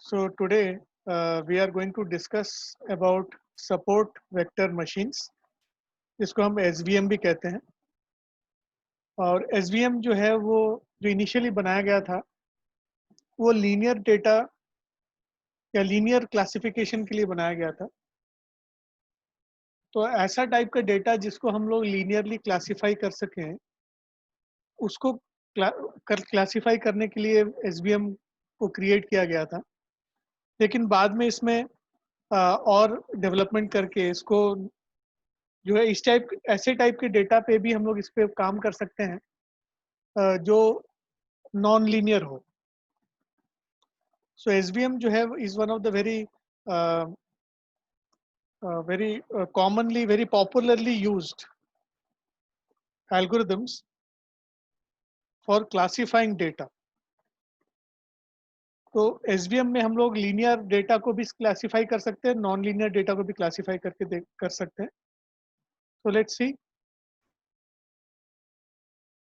So today we are going to discuss about support vector machines, जिसको हम SVM भी कहते हैं। और SVM जो है वो जो इनिशियली बनाया गया था वो लीनियर डेटा या लीनियर क्लासिफिकेशन के लिए बनाया गया था। तो ऐसा टाइप का डेटा जिसको हम लोग लीनियरली क्लासिफाई कर सकें, उसको क्लासिफाई करने के लिए SVM को क्रिएट किया गया था। लेकिन बाद में इसमें और डेवलपमेंट करके इसको जो है इस टाइप ऐसे टाइप के डेटा पे भी हम लोग इस पे काम कर सकते हैं जो नॉन लीनियर हो। सो एसवीएम जो है is one of the very commonly very popularly used algorithms for classifying data. तो एसवीएम में हम लोग लीनियर डेटा को भी क्लासिफाई कर सकते हैं, नॉन लीनियर डेटा को भी क्लासिफाई करके कर सकते हैं। तो let's see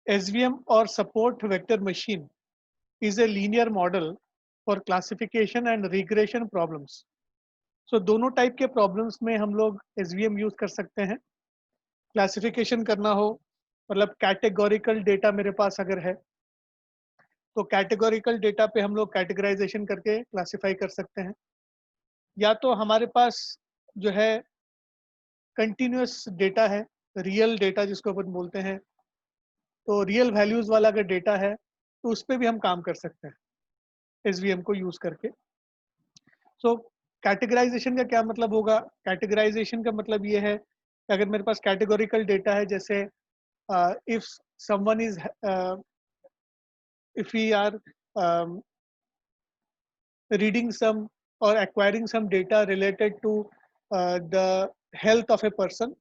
SVM or support vector machine is a linear model for classification and regression problems. So दोनों टाइप के प्रॉब्लम्स में हम लोग SVM यूज कर सकते हैं। क्लासिफिकेशन करना हो, मतलब कैटेगोरिकल डेटा मेरे पास अगर है तो कैटेगोरिकल डेटा पे हम लोग कैटेगराइजेशन करके क्लासिफाई कर सकते हैं। या तो हमारे पास जो है कंटिन्यूस डेटा है, रियल डेटा जिसको अपन बोलते हैं, तो रियल वैल्यूज वाला अगर डेटा है तो उस पर भी हम काम कर सकते हैं एसवीएम को यूज करके। सो कैटेगराइजेशन का क्या मतलब होगा? कैटेगराइजेशन का मतलब ये है कि अगर मेरे पास कैटेगोरिकल डेटा है, जैसे if someone is if we are reading some और acquiring some data related to the health of a person,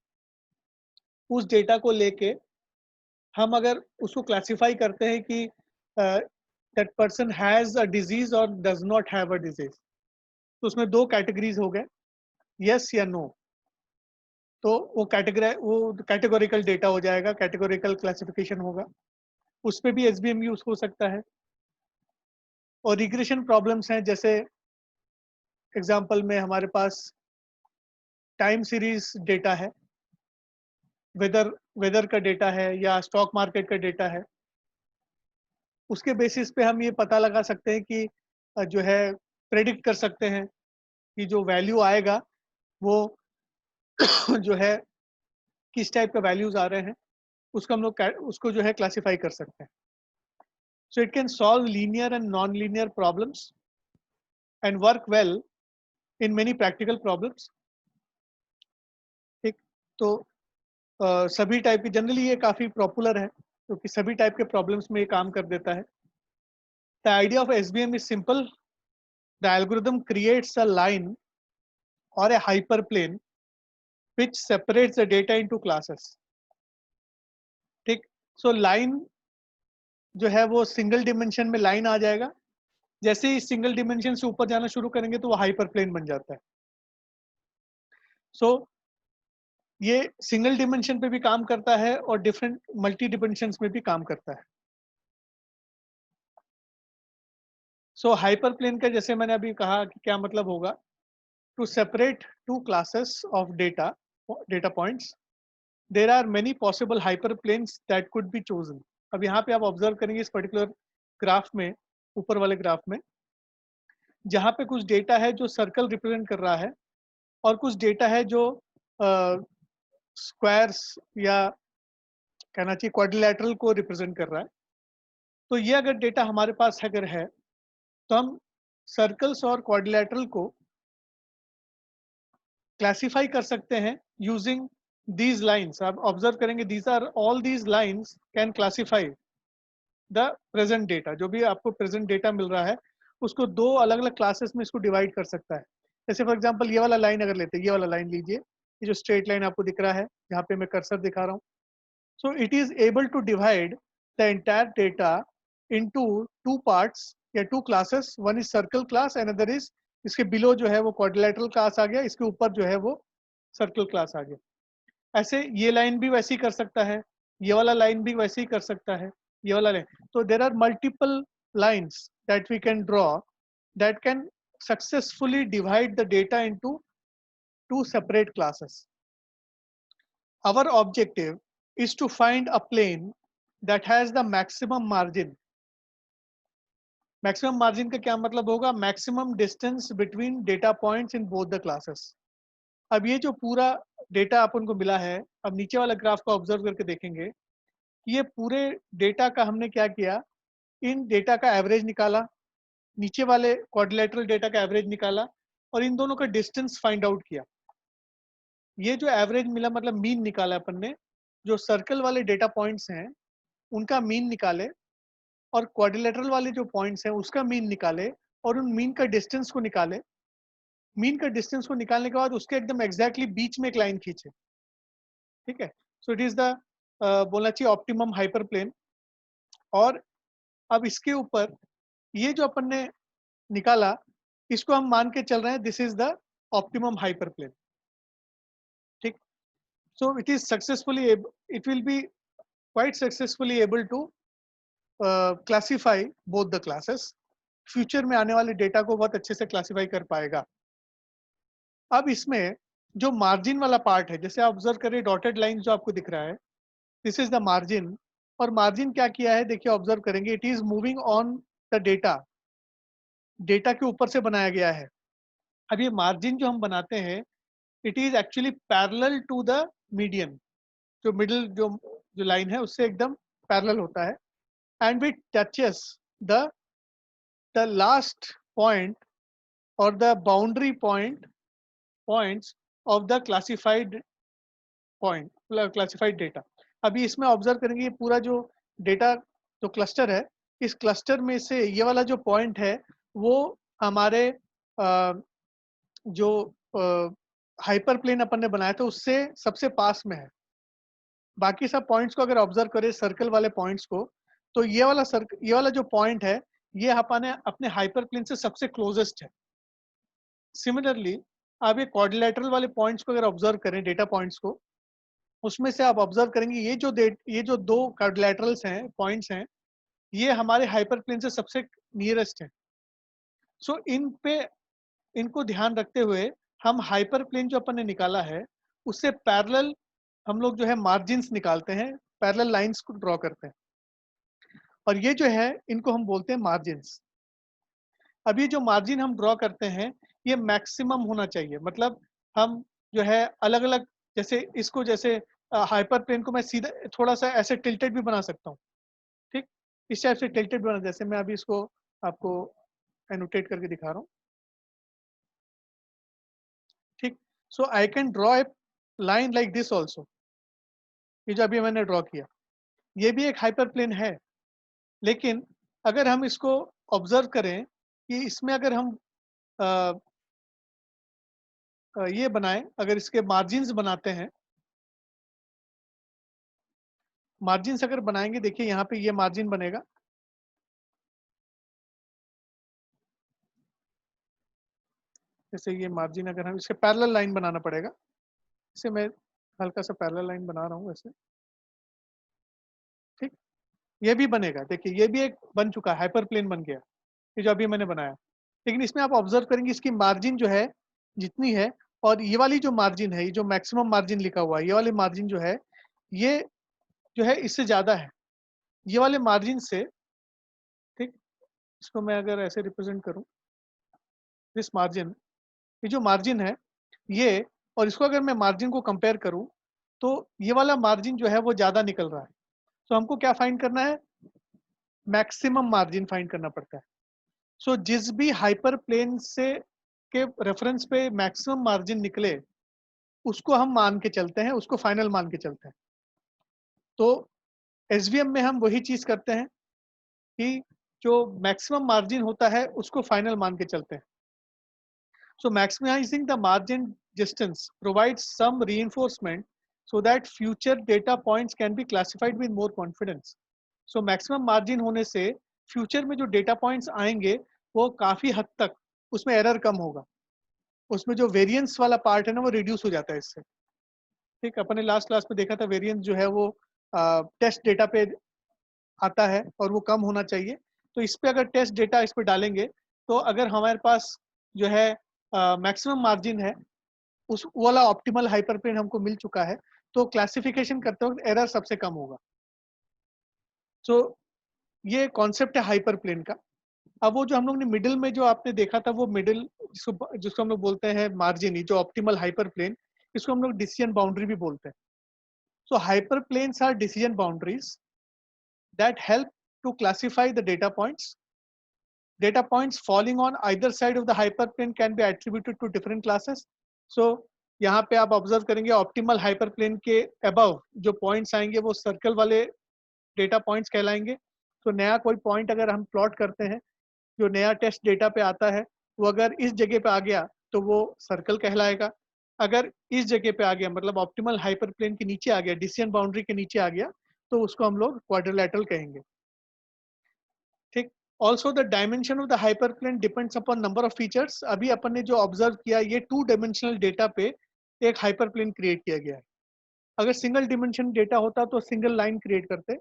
उस डेटा को लेके हम अगर उसको क्लासिफाई करते हैं कि that person has a disease और does not have a disease, तो उसमें दो कैटेगरीज हो गए, यस या नो। तो वो कैटेगोरिकल डेटा हो जाएगा, कैटेगोरिकल क्लासिफिकेशन होगा, उस पर भी एसबीएम यूज हो सकता है। और रिग्रेशन प्रॉब्लम्स हैं, जैसे एग्जांपल में हमारे पास टाइम सीरीज डेटा है, वेदर का डेटा है या स्टॉक मार्केट का डेटा है, उसके बेसिस पे हम ये पता लगा सकते हैं कि जो है प्रेडिक्ट कर सकते हैं कि जो वैल्यू आएगा वो जो है किस टाइप का वैल्यूज आ रहे हैं, उसको हम लोग उसको जो है क्लासिफाई कर सकते हैं। So it can solve linear and non linear problems and work well in many practical problems. ठीक, तो सभी टाइप की जनरली ये काफ़ी पॉपुलर है क्योंकि सभी टाइप के प्रॉब्लम्स में ये काम कर देता है। The idea of SBM is simple. The algorithm creates a line और ए hyperplane which separates the data into classes। ठीक, सो लाइन जो है वो सिंगल डिमेंशन में लाइन आ जाएगा, जैसे ही सिंगल डिमेंशन से ऊपर जाना शुरू करेंगे तो वो हाइपर प्लेन बन जाता है। सो ये सिंगल डिमेंशन पे भी काम करता है और डिफरेंट मल्टी डिमेंशंस में भी काम करता है। सो हाइपर प्लेन का जैसे मैंने अभी कहा कि क्या मतलब होगा, to separate two classes of data points there are many possible hyperplanes that could be chosen. अब यहाँ पे आप ऑब्जर्व करेंगे इस पर्टिकुलर ग्राफ में, ऊपर वाले ग्राफ में, जहाँ पे कुछ डेटा है जो सर्कल रिप्रेजेंट कर रहा है और कुछ डेटा है जो स्क्वायर्स या कहना चाहिए क्वाड्रिलैटरल को रिप्रेजेंट कर रहा है। तो ये अगर डेटा हमारे पास अगर है तो हम सर्कल्स और क्वाड्रिलैटरल को क्लासिफाई कर सकते हैं यूजिंग दीज लाइन्स। आप ऑब्जर्व करेंगे these are all these lines can classify the present data. जो भी आपको प्रेजेंट डेटा मिल रहा है उसको दो अलग अलग क्लासेस में इसको डिवाइड कर सकता है। जैसे फॉर एग्जांपल ये वाला लाइन अगर लेते हैं, ये वाला लाइन लीजिए, ये जो स्ट्रेट लाइन आपको दिख रहा है जहाँ पे मैं कर्सर दिखा रहा हूँ, so it is able to divide the entire data into two parts या two classes. One is circle class, another is, इसके बिलो जो है वो क्वाड्रिलैटरल क्लास आ गया, इसके ऊपर जो है वो सर्कल क्लास आ गया। ऐसे ये लाइन भी वैसे ही कर सकता है, ये वाला लाइन भी वैसे ही कर सकता है, ये वाला लाइन। तो there are multiple lines that we can draw that can successfully divide the data into two separate classes. Our objective is to find a plane that has the maximum margin. Maximum margin का क्या मतलब होगा? Maximum distance between data points in both the classes. अब ये जो पूरा data अपन को मिला है, अब नीचे वाला ग्राफ को ऑब्जर्व करके देखेंगे कि ये पूरे डेटा का हमने क्या किया, इन डेटा का एवरेज निकाला, नीचे वाले क्वाड्रिलेटरल डेटा का एवरेज निकाला और इन दोनों का डिस्टेंस फाइंड आउट किया. ये जो एवरेज मिला मतलब मीन निकाला अपन ने, जो सर्कल वाले डेटा पॉइंट्स हैं उनका मीन निकाले और क्वाड्रिलेटरल वाले जो पॉइंट्स हैं उसका मीन निकाले और उन मीन का डिस्टेंस को निकाले. मीन का डिस्टेंस को निकालने के बाद उसके एकदम एग्जैक्टली बीच में एक लाइन खींचे. ठीक है, सो इट इज द बोलना चाहिए ऑप्टिमम हाइपर प्लेन. और अब इसके ऊपर ये जो अपन ने निकाला इसको हम मान के चल रहे हैं this is the optimum hyper plane. ठीक, so it is successfully, it will be quite successfully able to classify both the classes. Future में आने वाले डेटा को बहुत अच्छे से क्लासीफाई कर पाएगा. अब इसमें जो मार्जिन वाला पार्ट है, जैसे आप ऑब्जर्व करें डॉटेड लाइन जो आपको दिख रहा है, दिस इज द मार्जिन. और मार्जिन क्या किया है देखिए, ऑब्जर्व करेंगे, it is moving on the data, data के ऊपर से बनाया गया है. अब ये मार्जिन जो हम बनाते हैं it is actually parallel to the median, जो मिडिल जो लाइन है उससे एकदम पैरेलल होता है. And which touches the last point और the boundary points of the classified data. अभी इसमें ऑब्जर्व करेंगे ये पूरा जो डेटा जो क्लस्टर है, इस क्लस्टर में से ये वाला जो पॉइंट है वो हमारे जो हाइपर प्लेन अपन ने बनाया था उससे सबसे पास में है. बाकी सब पॉइंट्स को अगर ऑब्जर्व करें सर्कल वाले पॉइंट्स को, तो ये वाला जो पॉइंट है ये अपने हाइपर प्लेन से सबसे क्लोजेस्ट है. सिमिलरली आप ये क्वाड्रिलेटरल वाले पॉइंट्स को अगर ऑब्जर्व करें, डेटा पॉइंट्स को, उसमें से आप ऑब्जर्व करेंगे ये जो दो क्वाड्रिलेटरल्स हैं, पॉइंट्स हैं, ये हमारे हाइपर प्लेन से सबसे नियरेस्ट है. सो इनको ध्यान रखते हुए हम हाइपर प्लेन जो अपन ने निकाला है उससे पैरेलल हम लोग जो है मार्जिन्स निकालते हैं, पैरेलल लाइंस को ड्रॉ करते हैं. और ये जो है इनको हम बोलते हैं मार्जिन्स. अब ये जो मार्जिन हम ड्रॉ करते हैं ये मैक्सिमम होना चाहिए. मतलब हम जो है अलग अलग, जैसे इसको जैसे हाइपर प्लेन को मैं सीधा थोड़ा सा ऐसे टिल्टेड भी बना सकता हूँ. ठीक, इस टाइप से टिल्टेड बना, जैसे मैं अभी इसको आपको एनोटेट करके दिखा रहा हूँ. ठीक, so I can draw a line like this also. ये जो अभी मैंने ड्रॉ किया ये भी एक हाइपर प्लेन है, लेकिन अगर हम इसको ऑब्जर्व करें कि इसमें अगर हम ये बनाएं, अगर इसके मार्जिन्स बनाते हैं, मार्जिन्स अगर बनाएंगे, देखिए यहाँ पे ये मार्जिन बनेगा. जैसे ये मार्जिन अगर हम इसके पैरेलल लाइन बनाना पड़ेगा, इसे मैं हल्का सा पैरेलल लाइन बना रहा हूँ ऐसे. ठीक, ये भी बनेगा. देखिए ये भी एक बन चुका है, हाइपर प्लेन बन गया ये जो अभी मैंने बनाया. लेकिन इसमें आप ऑब्जर्व करेंगे इसकी मार्जिन जो है जितनी है, और ये वाली जो मार्जिन है, ये जो मैक्सिमम मार्जिन लिखा हुआ है, ये वाली मार्जिन जो है ये जो है इससे ज़्यादा है ये वाले मार्जिन से. ठीक, इसको मैं अगर ऐसे रिप्रेजेंट करूं, दिस मार्जिन, ये जो मार्जिन है ये, और इसको अगर मैं मार्जिन को कंपेयर करूं तो ये वाला मार्जिन जो है वो ज़्यादा निकल रहा है. तो हमको क्या फाइंड करना है? मैक्सिमम मार्जिन फाइंड करना पड़ता है. सो जिस भी हाइपर प्लेन से के रेफरेंस पे मैक्सिमम मार्जिन निकले उसको हम मान के चलते हैं, उसको फाइनल मान के चलते हैं. तो एसवीएम में हम वही चीज़ करते हैं कि जो मैक्सिमम मार्जिन होता है उसको फाइनल मान के चलते हैं. So maximizing the margin distance provides some reinforcement so that future data points can be classified with more confidence. So maximum margin होने से future में जो data points आएंगे वो काफ़ी हद तक उसमें error कम होगा. उसमें जो variance वाला part है ना वो reduce हो जाता है इससे. ठीक, अपने last class में देखा था variance जो है वो test data पे आता है और वो कम होना चाहिए. तो इस पे अगर test data इस पे डालेंगे तो अगर हमारे पास जो है मैक्सिमम मार्जिन है, उस वाला ऑप्टिमल हाइपर प्लेन हमको मिल चुका है, तो क्लासिफिकेशन करते वक्त एरर सबसे कम होगा। सो ये कॉन्सेप्ट है हाइपर प्लेन का। अब वो जो हम लोग ने मिडिल में जो आपने देखा था, वो मिडिल जिसको जिसको हम लोग बोलते हैं मार्जिन, जो ऑप्टिमल हाइपर प्लेन, इसको हम लोग डिसीजन बाउंड्री भी बोलते हैं। So hyperplanes are decision boundaries that help to classify the data points. Data points falling on either side of the hyperplane can be attributed to different classes. So यहाँ पे आप observe करेंगे optimal hyperplane के above जो points आएंगे वो circle वाले data points कहलाएंगे। तो नया कोई पॉइंट अगर हम प्लॉट करते हैं, जो नया टेस्ट डेटा पे आता है, वो अगर इस जगह पे आ गया तो वो सर्कल कहलाएगा। अगर इस जगह पे आ गया, मतलब ऑप्टिमल हाइपरप्लेन के नीचे आ गया, डिसीजन बाउंड्री के नीचे आ गया, तो उसको हम लोग क्वाड्रिलेटरल कहेंगे। ठीक। Also the dimension of the hyperplane depends upon number of features. अभी अपन ने जो ऑब्जर्व किया, ये 2 डायमेंशनल डेटा पे एक हाइपरप्लेन क्रिएट किया गया है। अगर सिंगल डायमेंशन डेटा होता तो सिंगल लाइन क्रिएट करते,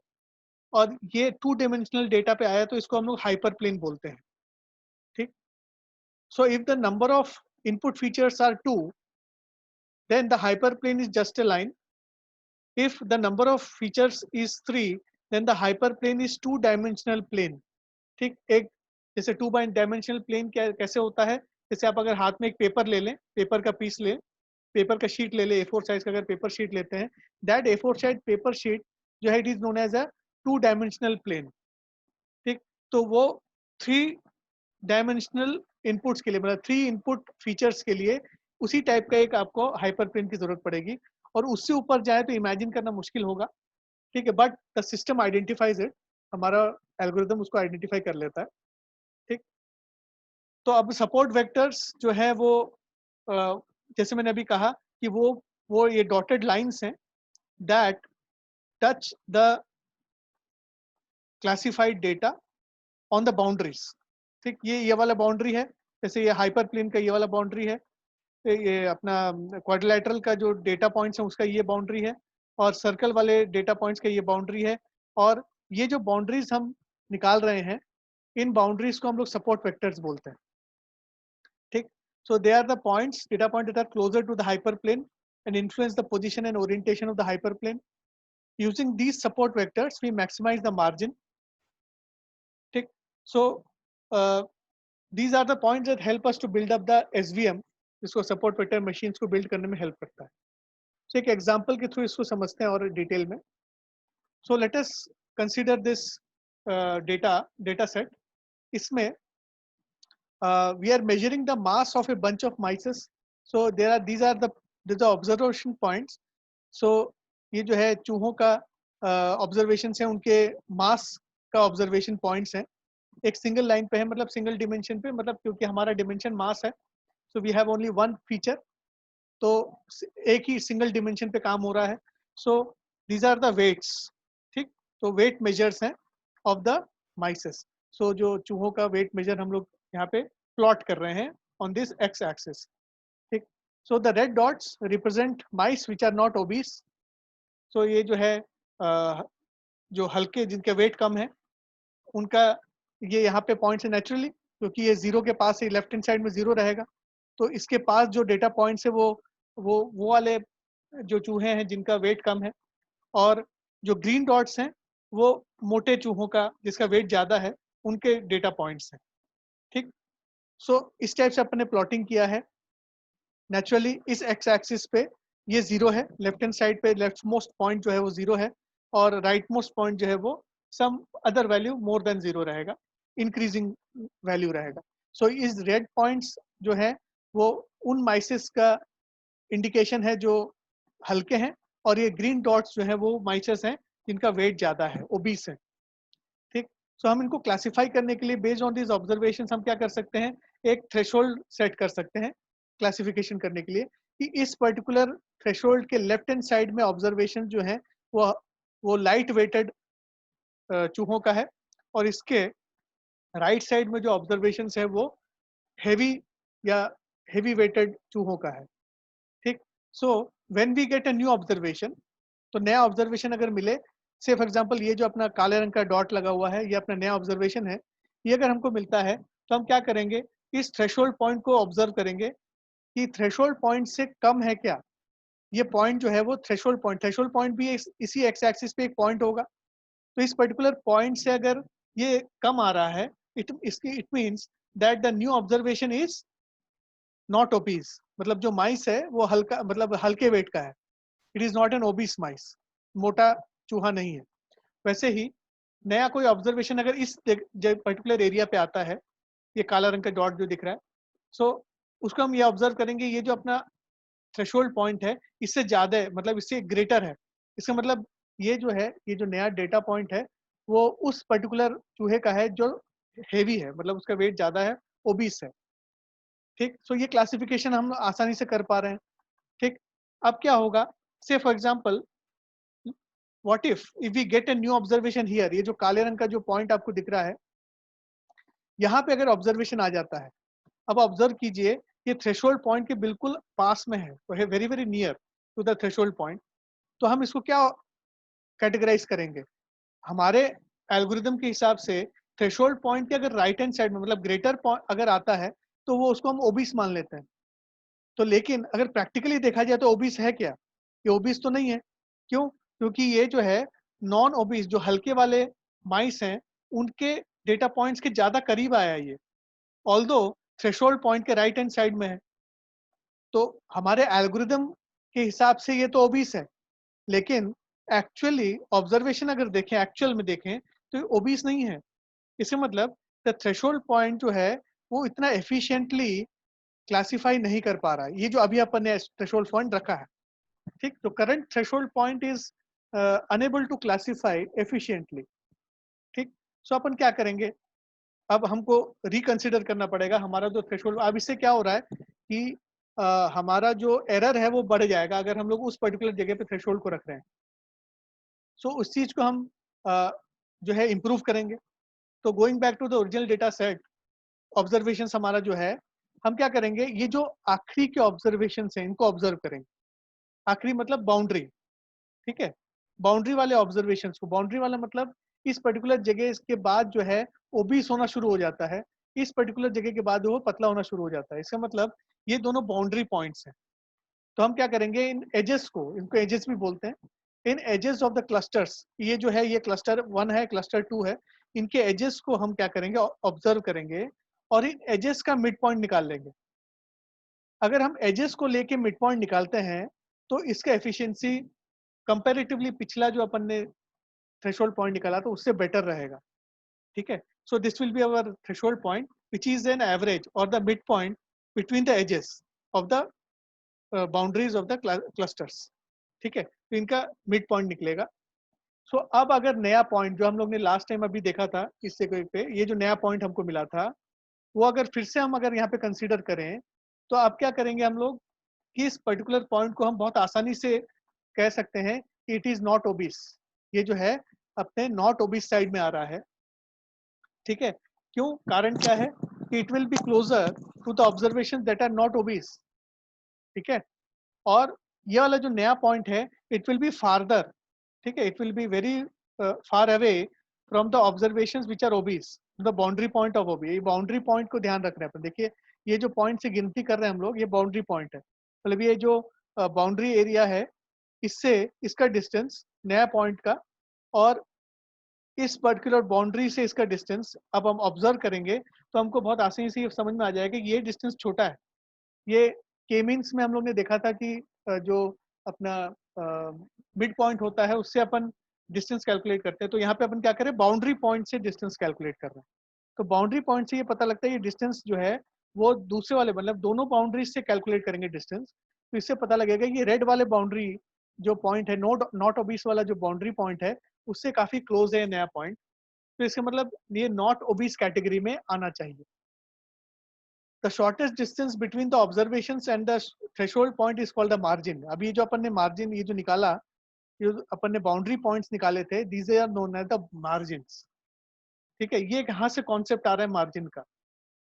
और ये 2 डायमेंशनल डेटा पे आया तो इसको हम लोग हाइपरप्लेन बोलते हैं। ठीक। So if the number of input features are 2, then the hyperplane is just a line. If the number of features is 3, then the hyperplane is 2-dimensional plane. ठीक। एक जैसे 2-डायमेंशनल प्लेन क्या कैसे होता है, जैसे आप अगर हाथ में एक पेपर ले लें, पेपर का पीस लें, पेपर का शीट ले लें, A4 साइज का अगर पेपर शीट लेते हैं, that A4 size paper sheet जो है, it is known as a two dimensional plane. ठीक। तो वो 3 डायमेंशनल इनपुट्स के लिए, मतलब 3 इनपुट फीचर्स के लिए उसी टाइप का एक आपको हाइपर प्लेन की जरूरत पड़ेगी, और उससे ऊपर जाए तो इमेजिन करना मुश्किल होगा। ठीक है, but the system identifies it, हमारा एल्गोरिदम उसको आइडेंटिफाई कर लेता है। ठीक। तो अब सपोर्ट वेक्टर्स जो है वो जैसे मैंने अभी कहा कि वो ये डॉटेड लाइंस हैं that touch the classified data on the boundaries. ठीक। ये वाला बाउंड्री है, जैसे ये हाइपर प्लेन का ये वाला बाउंड्री है, ये अपना क्वाड्रिलेटरल का जो डेटा पॉइंट्स है उसका ये बाउंड्री है, और सर्कल वाले डेटा पॉइंट्स का ये बाउंड्री है। और ये जो बाउंड्रीज हम निकाल रहे हैं, इन बाउंड्रीज को हम लोग सपोर्ट वेक्टर्स बोलते हैं। ठीक। So they are the points, data points that are closer to the hyperplane and influence the position and orientation of the hyperplane. Using these support vectors, we maximize the margin. ठीक। So these are the points that help us to build up the SVM, जिसको support vector machines को build करने में help करता है। So एक example के through इसको समझते हैं और डिटेल में। So let us consider this data set. इसमें we are measuring the mass of a bunch of mice. So these are the observation points. So ये जो है चूहों का ऑब्जर्वेशन है, उनके मास का ऑब्जर्वेशन पॉइंट्स हैं। एक सिंगल लाइन पे है, मतलब सिंगल डिमेंशन पे, मतलब क्योंकि हमारा डिमेंशन मास है, so we have only one feature, तो एक ही सिंगल डिमेंशन पे काम हो रहा है। So these are the weights. ठीक। तो वेट मेजर्स हैं ऑफ द माइसेस। सो जो चूहों का वेट मेजर हम लोग यहाँ पे प्लॉट कर रहे हैं ऑन दिस एक्स एक्सिस। ठीक। So the red dots represent mice which are not obese. सो ये जो है जो हल्के, जिनके वेट कम है, उनका ये यहाँ पे पॉइंट्स है नेचुरली, क्योंकि ये 0 के पास है, लेफ्ट हैंड साइड में 0 रहेगा। तो इसके पास जो डेटा पॉइंट्स है वो वाले जो चूहे हैं जिनका वेट कम है, और जो ग्रीन डॉट्स हैं वो मोटे चूहों का जिसका वेट ज़्यादा है, उनके डेटा पॉइंट्स हैं। ठीक। सो इस टाइप से अपन ने प्लॉटिंग किया है। नेचुरली इस एक्स एक्सिस पे ये 0 है, लेफ्ट हैंड साइड पे लेफ्ट मोस्ट पॉइंट जो है वो 0 है, और राइट मोस्ट पॉइंट जो है वो some other value more than 0 रहेगा, इंक्रीजिंग वैल्यू रहेगा। सो इस रेड पॉइंट्स जो है वो उन माइसेस का इंडिकेशन है जो हल्के हैं, और ये ग्रीन डॉट्स जो है वो माइसेस हैं जिनका वेट ज़्यादा है, ओबीस है। ठीक। सो हम इनको क्लासिफाई करने के लिए बेस्ड ऑन दिस ऑब्जर्वेशन हम क्या कर सकते हैं, एक थ्रेशोल्ड सेट कर सकते हैं क्लासिफिकेशन करने के लिए, कि इस पर्टिकुलर थ्रेशोल्ड के लेफ्ट हैंड साइड में ऑब्जर्वेशन जो है वो लाइट वेटेड चूहों का है, और इसके राइट साइड में जो ऑब्जर्वेशन है वो हेवी या हेवी वेटेड चूहों का है। ठीक। So when we get a new observation, तो नया ऑब्जर्वेशन अगर मिले, से फॉर एग्जांपल ये जो अपना काले रंग का डॉट लगा हुआ है, ये अपना नया ऑब्जर्वेशन है, ये अगर हमको मिलता है तो हम क्या करेंगे, इस थ्रेशोल्ड पॉइंट को ऑब्जर्व करेंगे कि थ्रेशोल्ड पॉइंट से कम है क्या। ये पॉइंट जो है वो थ्रेशोल्ड पॉइंट भी इसी एक्स एक्सिस पे एक पॉइंट होगा। तो इस पर्टिकुलर पॉइंट से अगर ये कम आ रहा है, it means that the new observation is not obese, मतलब जो माइस है वो हल्का, मतलब हल्के वेट का है। It is not an obese mice, मोटा चूहा नहीं है। वैसे ही नया कोई ऑब्जर्वेशन अगर इस पर्टिकुलर एरिया पे आता है, ये काला रंग का डॉट जो दिख रहा है, सो उसको हम ये ऑब्जर्व करेंगे, ये जो अपना थ्रेशोल्ड पॉइंट है इससे ज़्यादा है, मतलब इससे ग्रेटर है। इसका मतलब ये जो है, ये जो नया डेटा पॉइंट है वो उस पर्टिकुलर चूहे का है जो हेवी है, मतलब उसका वेट ज़्यादा है, ओबीस है। ठीक, सो ये क्लासिफिकेशन हम आसानी से कर पा रहे हैं। ठीक, अब क्या होगा, say for example what if we get a new observation here, ये जो काले रंग का जो पॉइंट आपको दिख रहा है, यहाँ पे अगर ऑब्जर्वेशन आ जाता है, अब ऑब्जर्व कीजिए ये थ्रेशोल्ड पॉइंट के बिल्कुल पास में है, तो है very very near to the threshold point. तो हम इसको क्या कैटेगराइज करेंगे, हमारे एल्गोरिदम के हिसाब से थ्रेशोल्ड पॉइंट के अगर राइट हैंड साइड में, मतलब ग्रेटर पॉइंट अगर आता है, तो वो उसको हम ओबीस मान लेते हैं। तो लेकिन अगर प्रैक्टिकली देखा जाए तो ओबीस है क्या, ये ओबीस तो नहीं है। क्यों? क्योंकि ये जो है नॉन ओबीस, जो हल्के वाले माइस हैं, उनके डेटा पॉइंट्स के ज़्यादा करीब आया है ये, ऑल्दो थ्रेशोल्ड पॉइंट के राइट हैंड साइड में है। तो हमारे एल्गोरिदम के हिसाब से ये तो ओबीस है, लेकिन एक्चुअली ऑब्जर्वेशन अगर देखें, एक्चुअल में देखें, तो ये ओबीस नहीं है। इसका मतलब द थ्रेशोल्ड पॉइंट जो है वो इतना एफिशिएंटली क्लासिफाई नहीं कर पा रहा है, ये जो अभी अपन ने थ्रेशोल्ड पॉइंट रखा है। ठीक, तो current threshold point is unable to classify efficiently. ठीक, सो अपन क्या करेंगे, अब हमको रिकंसिडर करना पड़ेगा हमारा जो थ्रेशोल्ड। अब इससे क्या हो रहा है कि हमारा जो एरर है वो बढ़ जाएगा अगर हम लोग उस पर्टिकुलर जगह पे थ्रेशोल्ड को रख रहे हैं। सो उस चीज को हम जो है इम्प्रूव करेंगे। तो going back to the original data set, observation हमारा जो है, हम क्या करेंगे, ये जो आखिरी के ऑब्जर्वेशन है इनको ऑब्जर्व करेंगे। आखिरी मतलब बाउंड्री, ठीक है, बाउंड्री वाले ऑब्जर्वेशंस को, बाउंड्री वाला मतलब इस पर्टिकुलर जगह इसके बाद जो है ओबीस होना शुरू हो जाता है, इस पर्टिकुलर जगह के बाद वो पतला होना शुरू हो जाता है। इसका मतलब ये दोनों बाउंड्री पॉइंट्स हैं। तो हम क्या करेंगे, इन एजेस को, इनको एजेस भी बोलते हैं, इन एजेस ऑफ द क्लस्टर्स, ये जो है ये क्लस्टर 1 है, क्लस्टर 2 है, इनके एजेस को हम क्या करेंगे, ऑब्जर्व करेंगे और इन एजेस का मिड पॉइंट निकाल लेंगे। अगर हम एजेस को लेके मिड पॉइंट निकालते हैं तो इसका एफिशिएंसी कंपैरेटिवली पिछला जो अपन ने थ्रेशोल्ड पॉइंट निकाला तो उससे बेटर रहेगा। ठीक है, so this will be our threshold point which is an average और the mid point between the edges of the boundaries of the clusters. ठीक है, तो इनका मिड पॉइंट निकलेगा। सो अब अगर नया पॉइंट जो हम लोग ने लास्ट टाइम अभी देखा था इस जगह पे, ये जो नया पॉइंट हमको मिला था, वो अगर फिर से हम अगर यहाँ पे कंसीडर करें, तो अब क्या करेंगे हम लोग कि इस पर्टिकुलर पॉइंट को हम बहुत आसानी से कह सकते हैं कि इट इज नॉट ओबिस। ये जो है अपने नॉट ओबिस साइड में आ रहा है। ठीक है, क्यों, कारण क्या है कि it will be closer to the observation that are not obese. ठीक है, और ये वाला जो नया पॉइंट है इट विल बी फार्दर, ठीक है, it will be very far away from the observations which are obese, the boundary point of obese. ये बाउंड्री पॉइंट को ध्यान रख रहे हैं अपन। देखिए ये जो पॉइंट से गिनती कर रहे हैं हम लोग, ये बाउंड्री पॉइंट है, मतलब ये जो बाउंड्री एरिया है इससे इसका डिस्टेंस नया पॉइंट का, और इस पर्टिकुलर बाउंड्री से इसका डिस्टेंस अब हम ऑब्जर्व करेंगे तो हमको बहुत आसानी से ये समझ में आ जाएगा कि ये डिस्टेंस छोटा है। ये के मीन्स में हम लोग ने देखा था कि जो अपना मिड पॉइंट होता है उससे अपन डिस्टेंस कैलकुलेट करते हैं। तो यहाँ पे अपन क्या करें, बाउंड्री पॉइंट से डिस्टेंस कैलकुलेट कर रहे हैं। तो बाउंड्री पॉइंट से ये पता लगता है ये डिस्टेंस जो है वो दूसरे वाले, मतलब दोनों बाउंड्रीज से कैलकुलेट करेंगे डिस्टेंस, तो इससे पता लगेगा ये रेड वाले बाउंड्री जो पॉइंट है, नॉट ओबीस वाला जो बाउंड्री पॉइंट है उससे काफी क्लोज है नया पॉइंट। तो इसका मतलब ये नॉट ओबीस कैटेगरी में आना चाहिए। The shortest distance between the observations and the threshold point is called the margin। अभी ये जो अपन ने मार्जिन, ये जो निकाला, ये अपन ने बाउंड्री पॉइंट्स निकाले थे, these are known as the margins। ठीक है, ये कहाँ से कॉन्सेप्ट आ रहा है मार्जिन का,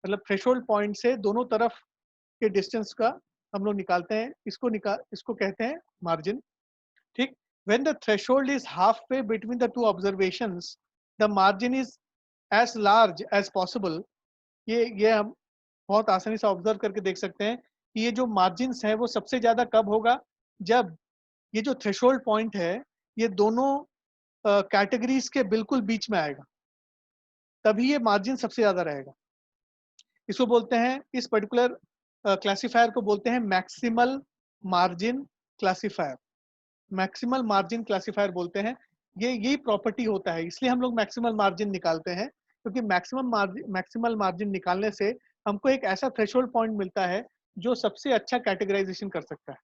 मतलब थ्रेशोल्ड पॉइंट से दोनों तरफ के डिस्टेंस का हम लोग निकालते हैं, इसको कहते हैं मार्जिन। ठीक, when the threshold is halfway between the two observations, the margin is as large as possible। ये हम बहुत आसानी से ऑब्जर्व करके देख सकते हैं कि ये जो मार्जिन्स है वो सबसे ज़्यादा कब होगा, जब ये जो थ्रेशोल्ड पॉइंट है ये दोनों कैटेगरीज के बिल्कुल बीच में आएगा, तभी ये मार्जिन सबसे ज़्यादा रहेगा। इसको बोलते हैं, इस पर्टिकुलर क्लासिफायर को बोलते हैं maximal margin classifier. Maximal margin classifier बोलते हैं। ये यही प्रॉपर्टी होता है, इसलिए हम लोग मैक्सिमल मार्जिन निकालते हैं, क्योंकि मैक्सिमल मार्जिन निकालने से हमको एक ऐसा थ्रेशोल्ड पॉइंट मिलता है जो सबसे अच्छा कैटेगराइजेशन कर सकता है,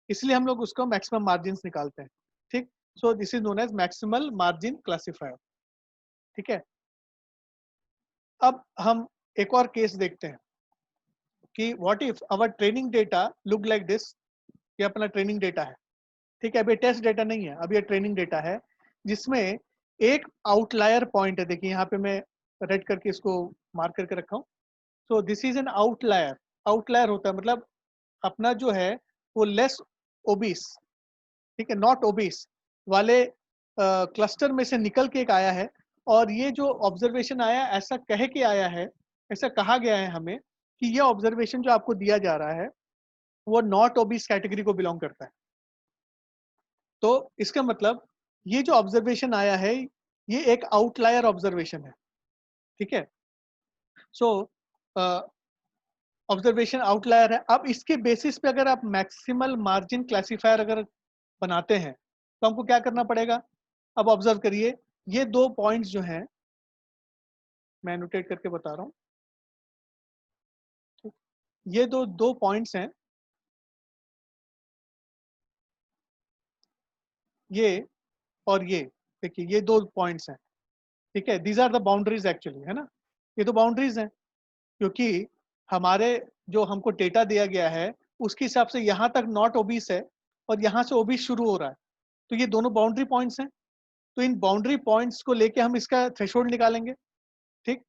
इसलिए हम लोग उसको मैक्सिमम मार्जिन निकालते हैं। ठीक, so this is known as maximal margin classifier. ठीक है, अब हम एक और केस देखते हैं कि what if our training data look like this. ये अपना ट्रेनिंग डेटा है। ठीक है, अभी टेस्ट डेटा नहीं है, अभी ये ट्रेनिंग डेटा है जिसमें एक आउटलायर पॉइंट है। देखिए यहाँ पे मैं रेड करके इसको मार्क करके रखा हूँ। सो this is an outlier. Outlier होता है मतलब अपना जो है वो लेस ओबीस, ठीक है, नॉट ओबीस वाले क्लस्टर में से निकल के एक आया है। और ये जो ऑब्जर्वेशन आया ऐसा कह के आया है, ऐसा कहा गया है हमें कि ये ऑब्जर्वेशन जो आपको दिया जा रहा है वो नॉट ओबीस कैटेगरी को बिलोंग करता है। तो इसका मतलब ये जो ऑब्जर्वेशन आया है ये एक आउटलायर ऑब्जर्वेशन है। ठीक है, सो ऑब्जर्वेशन आउटलायर है। अब इसके बेसिस पे अगर आप मैक्सिमल मार्जिन क्लासिफायर अगर बनाते हैं तो हमको क्या करना पड़ेगा। अब ऑब्जर्व करिए, ये दो पॉइंट्स जो हैं मैं नोटेट करके बता रहा हूँ। ये दो पॉइंट्स हैं, ये और ये। देखिए ये दो पॉइंट्स हैं, ठीक है, these are the boundaries actually, है ना। ये तो बाउंड्रीज हैं, क्योंकि हमारे जो हमको डेटा दिया गया है उसके हिसाब से यहाँ तक नॉट ओबीस है और यहाँ से ओबीस शुरू हो रहा है। तो ये दोनों बाउंड्री पॉइंट्स हैं, तो इन बाउंड्री पॉइंट्स को लेके हम इसका थ्रेशोल्ड निकालेंगे। ठीक,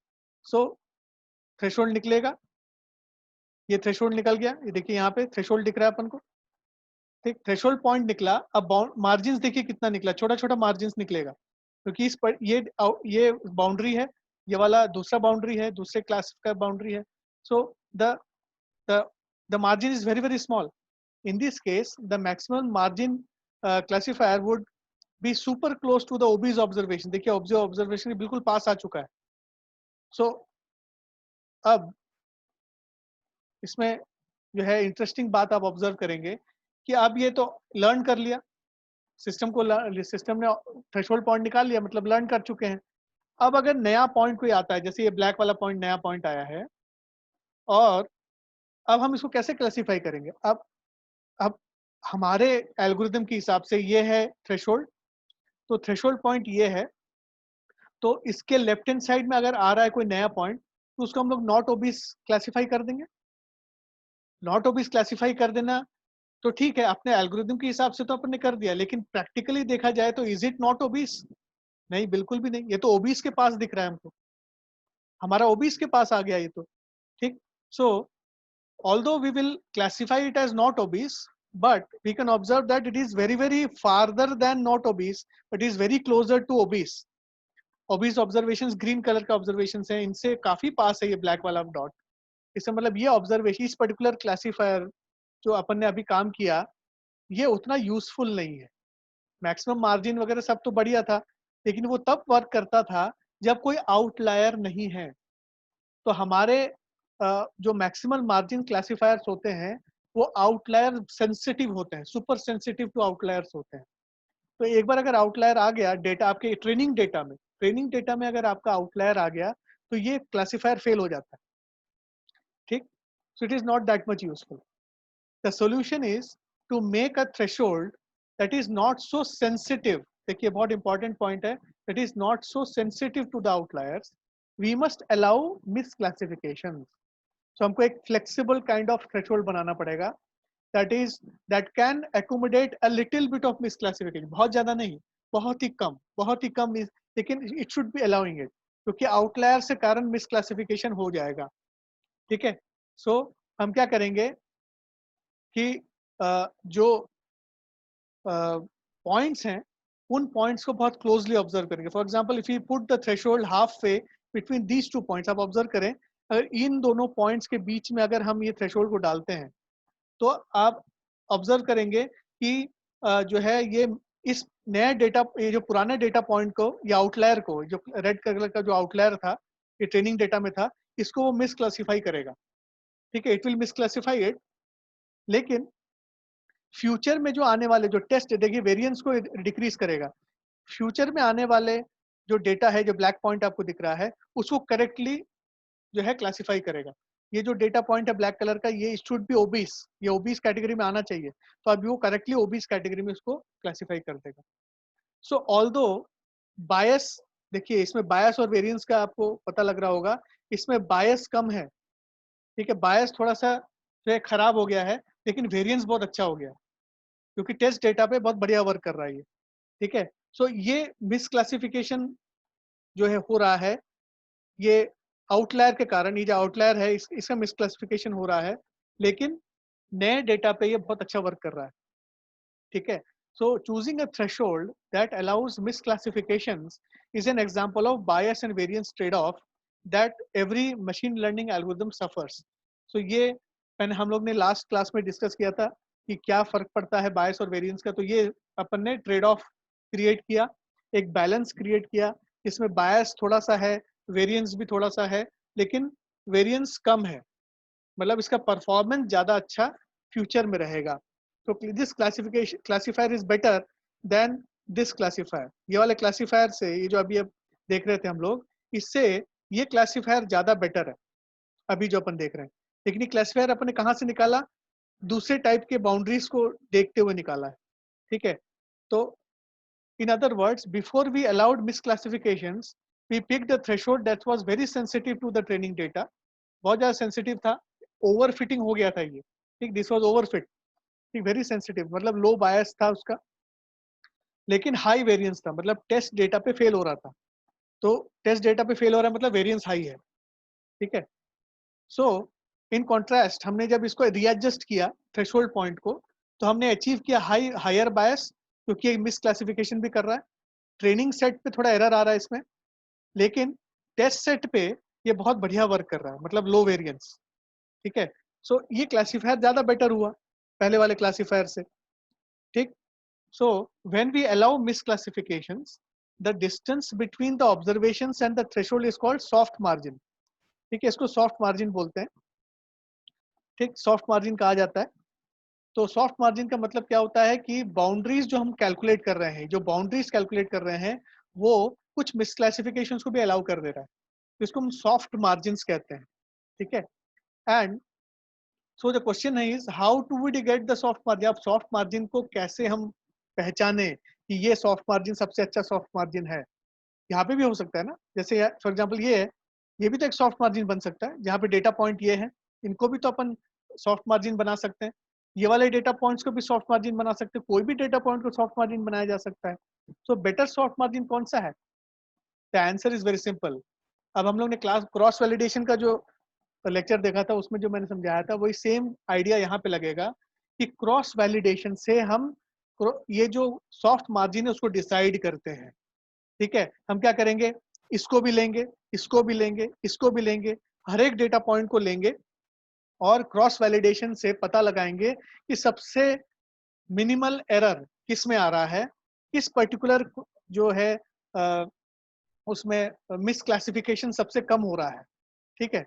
सो थ्रेशोल्ड निकलेगा, ये थ्रेशोल्ड निकल गया, ये देखिए यहाँ पे थ्रेशोल्ड दिख रहा है अपन को। ठीक, थ्रेशोल्ड पॉइंट निकला। अब मार्जिन देखिए कितना निकला, छोटा छोटा मार्जिन निकलेगा, क्योंकि इस पर ये बाउंड्री है, ये वाला दूसरा बाउंड्री है, दूसरे क्लास का बाउंड्री है। So the the the margin is very very small. In this case the maximum margin classifier would be super close to the obese observation। देखिए ऑब्जर्वेशन बिल्कुल पास आ चुका है। सो अब इसमें जो है इंटरेस्टिंग बात आप ऑब्जर्व करेंगे कि अब ये तो लर्न कर लिया, सिस्टम ने थ्रेशोल्ड पॉइंट निकाल लिया, मतलब लर्न कर चुके हैं। अब अगर नया पॉइंट कोई आता है, जैसे ये ब्लैक वाला पॉइंट नया पॉइंट आया है, और अब हम इसको कैसे क्लासीफाई करेंगे। अब हमारे एल्गोरिदम के हिसाब से ये है थ्रेशोल्ड, तो थ्रेशोल्ड पॉइंट ये है। तो इसके लेफ्ट हैंड साइड में अगर आ रहा है कोई नया पॉइंट तो उसको हम लोग नॉट ओबीस क्लासीफाई कर देंगे। नॉट ओबीस क्लासीफाई कर देना तो ठीक है, अपने एल्गोरिदम के हिसाब से तो अपन ने कर दिया, लेकिन प्रैक्टिकली देखा जाए तो इज इट नॉट ओबीस? नहीं, बिल्कुल भी नहीं, ये तो ओबीस के पास दिख रहा है हमको, हमारा ओबीस के पास आ गया ये तो। ठीक, सो although we will classify it as not obese, but we can observe that it is very very farther than not obese, but is very closer to obese। obese observations green colour का observations है, इनसे काफी पास है ये black वाला dot. इसका मतलब ये ऑब्जर्वेशन, इस पर्टिकुलर क्लासिफायर जो अपन ने अभी काम किया ये उतना यूजफुल नहीं है। मैक्सिमम मार्जिन वगैरह सब तो बढ़िया था, लेकिन वो तब वर्क करता था जब कोई आउटलायर नहीं है। तो हमारे जो मैक्सिमल मार्जिन क्लासिफायर्स होते हैं वो आउटलायर सेंसिटिव होते हैं, सुपर सेंसिटिव टू आउटलायर्स होते हैं। तो एक बार अगर आउटलायर आ गया डेटा आपके ट्रेनिंग डेटा में अगर आपका आउटलायर आ गया तो ये क्लासिफायर फेल हो जाता है। ठीक, so it is not that much useful. The solution is to make a threshold that is not so sensitive. देखिए बहुत इंपॉर्टेंट पॉइंट है, that is not so sensitive to the outliers. We must allow misclassification. सो हमको एक flexible kind of threshold बनाना पड़ेगा, that can accommodate a little bit of misclassification. बहुत ज्यादा नहीं, बहुत ही कम लेकिन it should be allowing it, क्योंकि आउटलायर से कारण मिसक्लासिफिकेशन हो जाएगा। ठीक है, सो हम क्या करेंगे कि जो पॉइंट्स हैं उन पॉइंट्स को बहुत क्लोजली ऑब्जर्व करेंगे। For example if you put the threshold half way between these two points, आप ऑब्जर्व करें अगर इन दोनों पॉइंट्स के बीच में अगर हम ये थ्रेशोल्ड को डालते हैं तो आप ऑब्जर्व करेंगे कि जो है ये इस नए डेटा, ये जो पुराने डेटा पॉइंट को या आउटलायर को, जो रेड कलर का जो आउटलायर था ये ट्रेनिंग डेटा में था, इसको वो मिस क्लासीफाई करेगा। ठीक है, it will miss classify it. लेकिन फ्यूचर में जो आने वाले जो टेस्ट, देखिए वेरिएंस को डिक्रीज करेगा। फ्यूचर में आने वाले जो डेटा है, जो ब्लैक पॉइंट आपको दिख रहा है, उसको करेक्टली जो है क्लासिफाई करेगा। ये जो डेटा पॉइंट है ब्लैक कलर का, ये शुड बी ओबीस, ये ओबीस कैटेगरी में आना चाहिए, तो अभी वो करेक्टली ओबीस कैटेगरी में उसको क्लासिफाई कर देगा। सो ऑल्दो बायस, देखिए इसमें बायस और वेरिएंस का आपको पता लग रहा होगा, इसमें बायस कम है। ठीक है, बायस थोड़ा सा जो है खराब हो गया है, लेकिन वेरिएंस बहुत अच्छा हो गया है, क्योंकि टेस्ट डेटा पे बहुत बढ़िया वर्क कर रहा है ये। ठीक है, सो ये मिस क्लासिफिकेशन जो है हो रहा है, ये आउटलायर के कारण, ये जो आउटलायर है इसका मिसक्लासिफिकेशन हो रहा है, लेकिन नए डेटा पे ये बहुत अच्छा वर्क कर रहा है। ठीक है, so choosing a threshold that allows misclassifications is an example of bias and variance trade off that every machine learning algorithm suffers. So ये मैंने, हम लोग ने लास्ट क्लास में डिस्कस किया था कि क्या फर्क पड़ता है बायस और वेरिएंस का। तो ये अपन ने ट्रेड ऑफ क्रिएट किया, एक बैलेंस क्रिएट किया, इसमें बायस थोड़ा सा है, वेरिएंस भी थोड़ा सा है, लेकिन वेरिएंस कम है, मतलब इसका परफॉर्मेंस ज़्यादा अच्छा फ्यूचर में रहेगा। तो this classification classifier is better than this classifier. ये वाले क्लासीफायर से, ये जो अभी अब देख रहे थे हम लोग, इससे ये क्लासीफायर ज़्यादा बेटर है अभी जो अपन देख रहे हैं। लेकिन ये क्लासीफायर अपन ने कहाँ से निकाला? दूसरे टाइप के बाउंड्रीज को देखते हुए निकाला है। ठीक है, तो in other words, before we allowed misclassifications, we picked a threshold that was very sensitive to the training data. बहुत ज़्यादा सेंसिटिव था, ओवरफिटिंग हो गया था ये। ठीक, दिस वाज ओवरफिट, ठीक, वेरी सेंसिटिव, मतलब लो बायस था उसका, लेकिन हाई वेरिएंस था, मतलब टेस्ट डेटा पे फेल हो रहा था। तो टेस्ट डेटा पे फेल हो रहा है मतलब वेरिएंस हाई है। ठीक है, सो इन कॉन्ट्रास्ट हमने जब इसको रीएडजस्ट किया थ्रेशोल्ड पॉइंट को, तो हमने अचीव किया हायर बायस, क्योंकि मिस क्लासिफिकेशन भी कर रहा है। ट्रेनिंग सेट पे थोड़ा एरर आ रहा है इसमें, लेकिन टेस्ट सेट पे ये बहुत बढ़िया वर्क कर रहा है, मतलब लो वेरिएंस। ठीक है, सो ये क्लासीफायर ज्यादा बेटर हुआ पहले वाले क्लासीफायर से। ठीक, so when we allow misclassifications, the distance between the observations and the threshold is called soft margin. ठीक है, इसको सॉफ्ट मार्जिन बोलते हैं। ठीक, सॉफ्ट मार्जिन कहा जाता है। तो सॉफ्ट मार्जिन का मतलब क्या होता है कि बाउंड्रीज जो हम कैलकुलेट कर रहे हैं, जो बाउंड्रीज कैलकुलेट कर रहे हैं, वो कुछ मिसक्लासिफिकेशंस को भी अलाउ कर दे रहा है, तो इसको हम सॉफ्ट मार्जिन्स कहते हैं। ठीक है, and so the question is how to we get the soft margin. अब सॉफ्ट मार्जिन को कैसे हम पहचाने कि ये सॉफ्ट मार्जिन सबसे अच्छा सॉफ्ट मार्जिन है? यहाँ पे भी हो सकता है ना, जैसे फॉर एग्जांपल ये है, ये भी तो एक सॉफ्ट मार्जिन बन सकता है, जहाँ पे डेटा पॉइंट ये है, इनको भी तो अपन सॉफ्ट मार्जिन बना सकते हैं। ये वाले डेटा पॉइंट्स को भी सॉफ्ट मार्जिन बना सकते हैं, कोई भी डेटा पॉइंट को सॉफ्ट मार्जिन बनाया जा सकता है। सो बेटर सॉफ्ट मार्जिन कौन सा है? The answer is very simple. अब हम लोग ने क्लास क्रॉस वैलिडेशन का जो लेक्चर देखा था, उसमें जो मैंने समझाया था, वही सेम आइडिया यहाँ पे लगेगा कि क्रॉस वैलिडेशन से हम ये जो सॉफ्ट मार्जिन है उसको डिसाइड करते हैं। ठीक है, हम क्या करेंगे, इसको भी लेंगे, इसको भी लेंगे, इसको भी लेंगे, हर एक डेटा पॉइंट को लेंगे और क्रॉस वैलिडेशन से पता लगाएंगे कि सबसे मिनिमल एरर किस में आ रहा है, किस पर्टिकुलर जो है उसमें मिस क्लासिफिकेशन सबसे कम हो रहा है। ठीक है,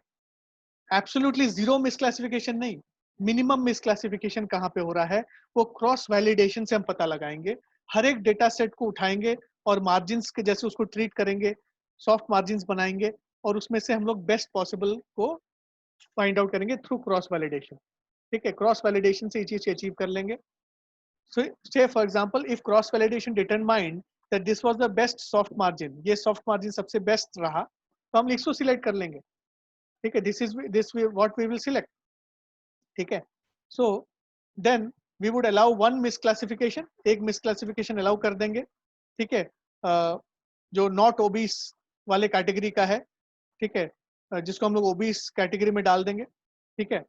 एब्सोल्युटली जीरो मिस क्लासिफिकेशन नहीं, मिनिमम मिस क्लासिफिकेशन कहाँ पे हो रहा है, वो क्रॉस वैलिडेशन से हम पता लगाएंगे। हर एक डेटा सेट को उठाएंगे और मार्जिन्स के जैसे उसको ट्रीट करेंगे, सॉफ्ट मार्जिन्स बनाएंगे, और उसमें से हम लोग बेस्ट पॉसिबल को फाइंड आउट करेंगे थ्रू क्रॉस वैलिडेशन। ठीक है, क्रॉस वैलिडेशन से ये चीज अचीव कर लेंगे। So say for example if cross validation determined that this was the best soft margin, ये सॉफ्ट मार्जिन सबसे बेस्ट रहा, तो हम इसको सिलेक्ट कर लेंगे। ठीक है, this what we will select. ठीक है, so then we would allow one misclassification, एक मिसक्लासिफिकेशन अलाउ कर देंगे। ठीक है, जो नॉट ओबीस वाले कैटेगरी का है। ठीक है, जिसको हम लोग ओबीस कैटेगरी में डाल देंगे। ठीक है,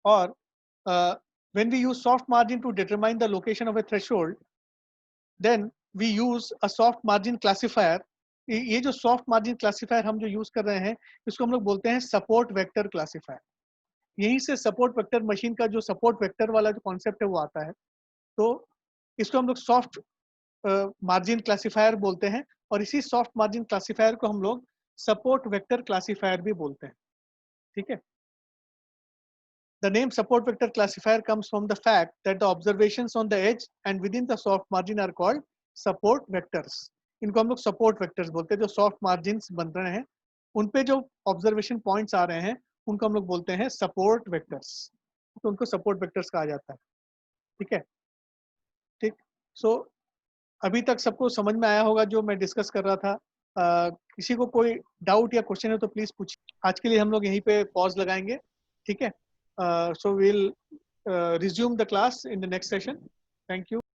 और when we use soft margin to determine the location of a threshold, then we use a soft margin classifier ये जो सॉफ्ट मार्जिन क्लासीफायर हम जो यूज कर रहे हैं, इसको हम लोग बोलते हैं सपोर्ट वेक्टर क्लासीफायर। यहीं से सपोर्ट वेक्टर मशीन का जो सपोर्ट वेक्टर वाला जो कॉन्सेप्ट है वो आता है। तो इसको हम लोग सॉफ्ट मार्जिन क्लासीफायर बोलते हैं, और इसी सॉफ्ट मार्जिन क्लासीफायर को हम लोग सपोर्ट वेक्टर क्लासीफायर भी बोलते हैं। ठीक है। The name support vector classifier comes from the fact that the observations on the edge and within the soft margin are called support vectors. इनको हम लोग support vectors बोलते हैं। जो soft margins बन रहे हैं उन पे जो observation points आ रहे हैं उनको हम लोग बोलते हैं support vectors। तो उनको support vectors कहा जाता है। ठीक है। ठीक। सो अभी तक सबको समझ में आया होगा जो मैं डिस्कस कर रहा था। किसी को कोई डाउट या क्वेश्चन है तो प्लीज पूछिए। आज के लिए हम लोग यहीं पे पॉज लगाएंगे। ठीक है। So we'll resume the class in the next session. Thank you.